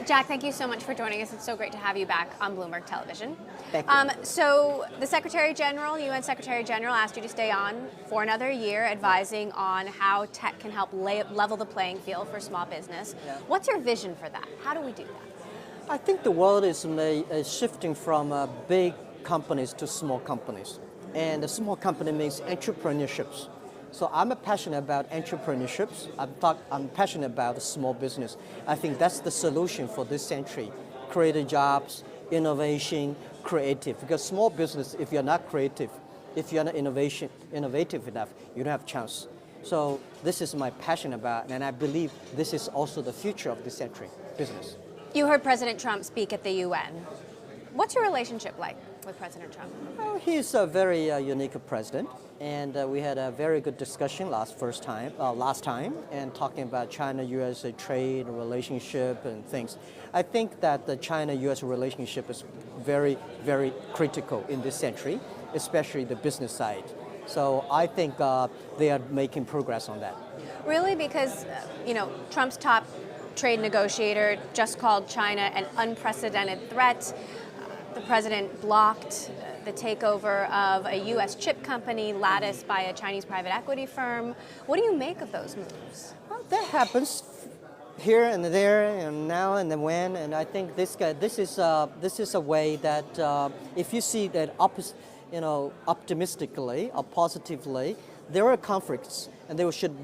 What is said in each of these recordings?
Jack, thank you so much for joining us. It's so great to have you back on Bloomberg Television. Thank you. So the Secretary General, UN Secretary General, asked you to stay on for another year advising on how tech can help level the playing field for small business. Yeah. What's your vision for that? How do we do that? I think the world is shifting from big companies to small companies. And a small company means entrepreneurships. So I'm passionate about entrepreneurships. I'm passionate about small business. I think that's the solution for this century. Creative jobs, innovation, creative. Because small business, if you're not creative, if you're not innovative enough, you don't have a chance. So this is my passion about, and I believe this is also the future of this century, business. You heard President Trump speak at the UN. What's your relationship like with President Trump? Well, he's a very unique president, and we had a very good discussion last time, and talking about China-U.S. trade relationship and things. I think that the China-U.S. relationship is very, very critical in this century, especially the business side. So I think they are making progress on that. Really? Because, Trump's top trade negotiator just called China an unprecedented threat. The president blocked the takeover of a U.S. chip company, Lattice, by a Chinese private equity firm. What do you make of those moves? Well, that happens here and there, and now and then when. And I think this is a way that if you see that optimistically or positively, there are conflicts, and they should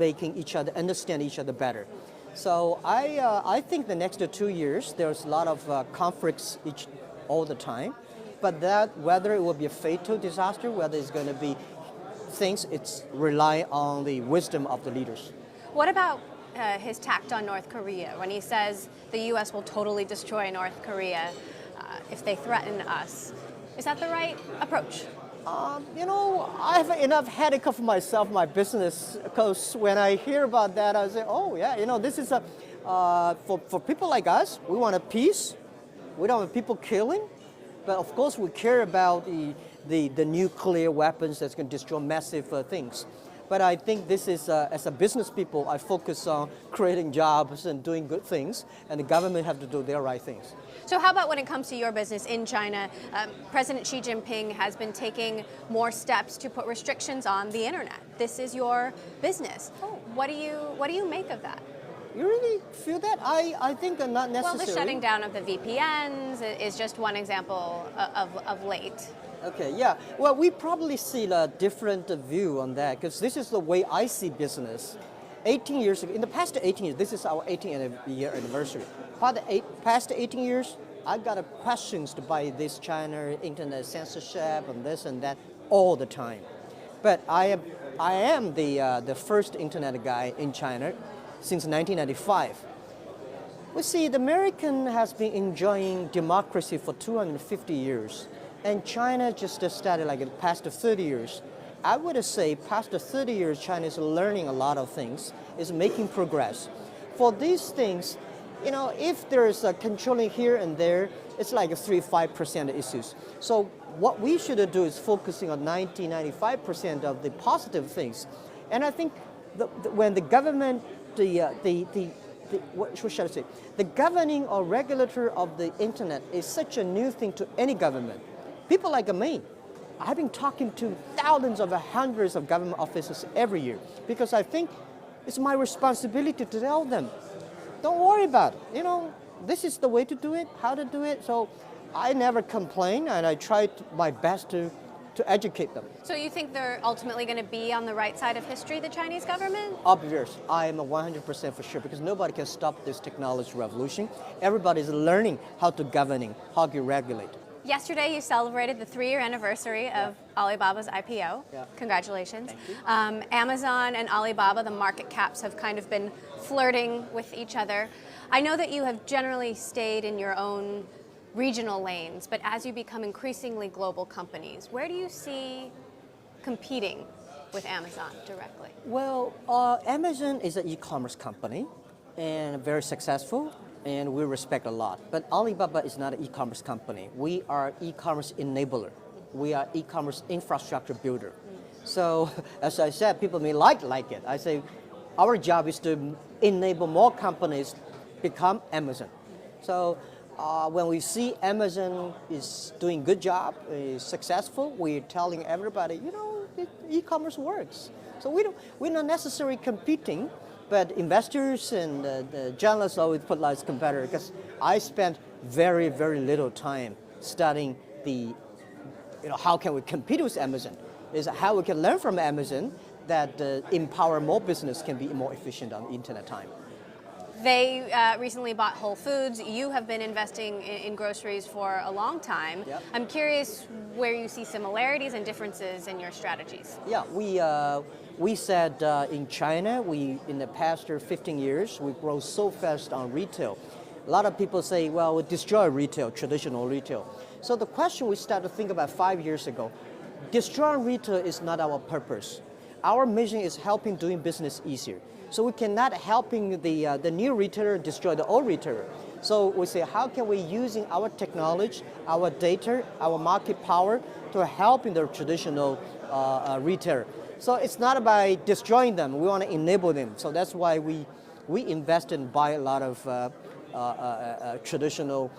understand each other better. So I think the next 2 years there's a lot of conflicts all the time, but that whether it will be a fatal disaster, whether it's going to be things, it's rely on the wisdom of the leaders. What about his tact on North Korea when he says the U.S. will totally destroy North Korea if they threaten us? Is that the right approach? I have enough headache of myself, my business, because when I hear about that, I say, oh yeah, this is for people like us, we want a peace. We don't want people killing, but of course we care about the nuclear weapons that's going to destroy massive things. But I think this is, as a business people, I focus on creating jobs and doing good things, and the government have to do their right things. So how about when it comes to your business in China? President Xi Jinping has been taking more steps to put restrictions on the internet. This is your business. What do you make of that? You really feel that? I think not necessarily. Well, the shutting down of the VPNs is just one example of late. Okay, yeah. Well, we probably see a different view on that, because this is the way I see business. 18 years ago, in the past 18 years, this is our 18th year anniversary. For the past 18 years, I got questions by this China internet censorship and this and that all the time. But I am the first internet guy in China since 1995. We see the American has been enjoying democracy for 250 years, and China just started like in the past 30 years. I would say past 30 years, China is learning a lot of things, is making progress. For these things, if there is a controlling here and there, it's like 3-5% issues. So what we should do is focusing on 90-95% of the positive things. And I think when the government, what shall I say? The governing or regulator of the internet is such a new thing to any government. People like me, I've been talking to thousands of hundreds of government officers every year, because I think it's my responsibility to tell them, don't worry about it. This is the way to do it, how to do it. So I never complain, and I try my best to educate them. So you think they're ultimately going to be on the right side of history, the Chinese government? Obvious. I am 100% for sure, because nobody can stop this technology revolution. Everybody's learning how to govern, how to regulate. Yesterday, you celebrated the 3-year anniversary of Alibaba's IPO. Yeah. Congratulations. Thank you. Amazon and Alibaba, the market caps have kind of been flirting with each other. I know that you have generally stayed in your own regional lanes, but as you become increasingly global companies, where do you see competing with Amazon directly? Well, Amazon is an e-commerce company and very successful, and we respect a lot. But Alibaba is not an e-commerce company. We are e-commerce enabler. We are e-commerce infrastructure builder. So, as I said, people may like it. I say, our job is to enable more companies become Amazon. So when we see Amazon is doing a good job, is successful, we're telling everybody, e-commerce works. So we're not necessarily competing, but investors and the journalists always put like competitor, because I spent very, very little time studying how can we compete with Amazon, is how we can learn from Amazon that empower more business can be more efficient on internet time. They recently bought Whole Foods. You have been investing in groceries for a long time. Yep. I'm curious where you see similarities and differences in your strategies. Yeah, we said in China, in the past 15 years, we grow so fast on retail. A lot of people say, well, we destroy retail, traditional retail. So the question we started to think about 5 years ago, destroying retail is not our purpose. Our mission is helping doing business easier. So we cannot helping the new retailer destroy the old retailer. So we say, how can we using our technology, our data, our market power to help in the traditional retailer? So it's not by destroying them. We want to enable them. So that's why we invest and buy a lot of traditional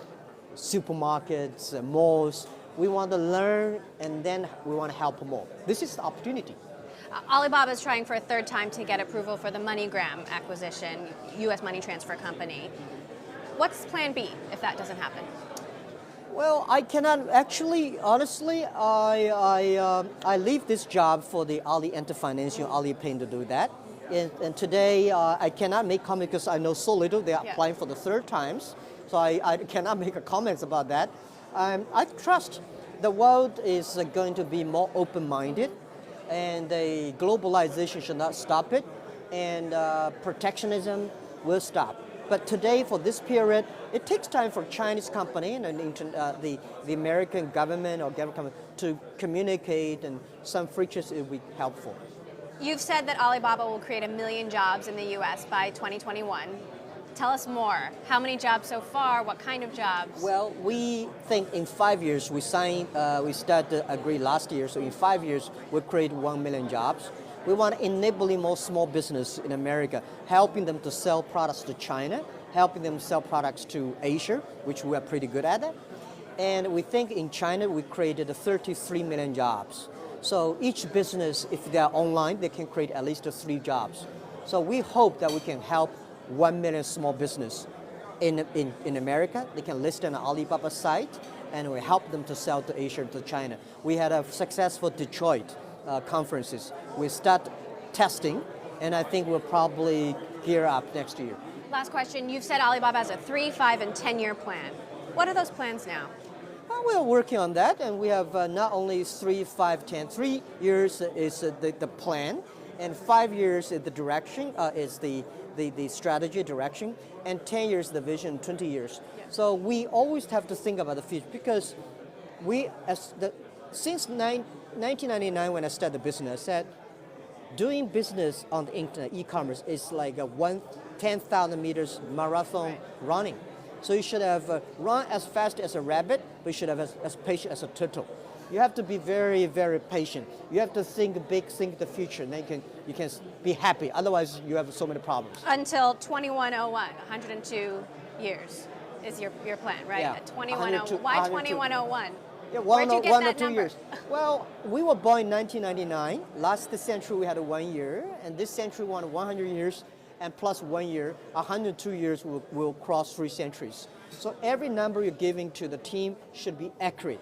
supermarkets, malls. We want to learn, and then we want to help more. This is the opportunity. Alibaba is trying for a third time to get approval for the MoneyGram acquisition, U.S. money transfer company. What's plan B if that doesn't happen? Well, I cannot actually, honestly, I leave this job for the Ali Enter Financial, Ali Payne to do that. And today, I cannot make comments because I know so little. They are applying for the third times. So I cannot make a comments about that. I trust the world is going to be more open-minded, and the globalization should not stop it, and protectionism will stop. But today, for this period, it takes time for Chinese company and the American government or government to communicate, and some frictions will be helpful. You've said that Alibaba will create 1 million jobs in the U.S. by 2021. Tell us more. How many jobs so far? What kind of jobs? Well, we think in 5 years, we started to agree last year, so in 5 years, we'll create 1 million jobs. We want to enabling more small business in America, helping them to sell products to China, helping them sell products to Asia, which we are pretty good at that. And we think in China, we created 33 million jobs. So each business, if they are online, they can create at least 3 jobs. So we hope that we can help 1 million small business in America. They can list on Alibaba site, and we help them to sell to Asia, to China. We had a successful Detroit conferences. We start testing, and I think we'll probably gear up next year. Last question. You've said Alibaba has a 3, 5, and 10-year plan. What are those plans now? Well, we are working on that, and we have not only 3, 5, 10. 3 years is the plan, and 5 years is the direction, is the strategy direction, and 10 years the vision, 20 years. Yeah. So we always have to think about the future, because since 1999 when I started the business, I said doing business on the internet, e-commerce, is like a 10,000 meters marathon running. So you should have run as fast as a rabbit, but you should have as patient as a turtle. You have to be very, very patient. You have to think big, think the future, and then you can be happy. Otherwise, you have so many problems. Until 2101, 102 years is your plan, right? Yeah. 2101. Why 2101? Yeah, Where'd you get one that or 2 number? years. Well, we were born in 1999. Last century we had 1 year, and this century we wanted 100 years, and plus 1 year, 102 years will cross 3 centuries. So every number you're giving to the team should be accurate.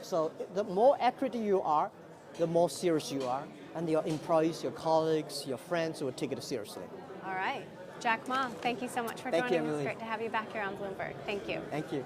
So the more accurate you are, the more serious you are, and your employees, your colleagues, your friends will take it seriously. All right. Jack Ma, thank you so much for joining us. It's great to have you back here on Bloomberg. Thank you. Thank you.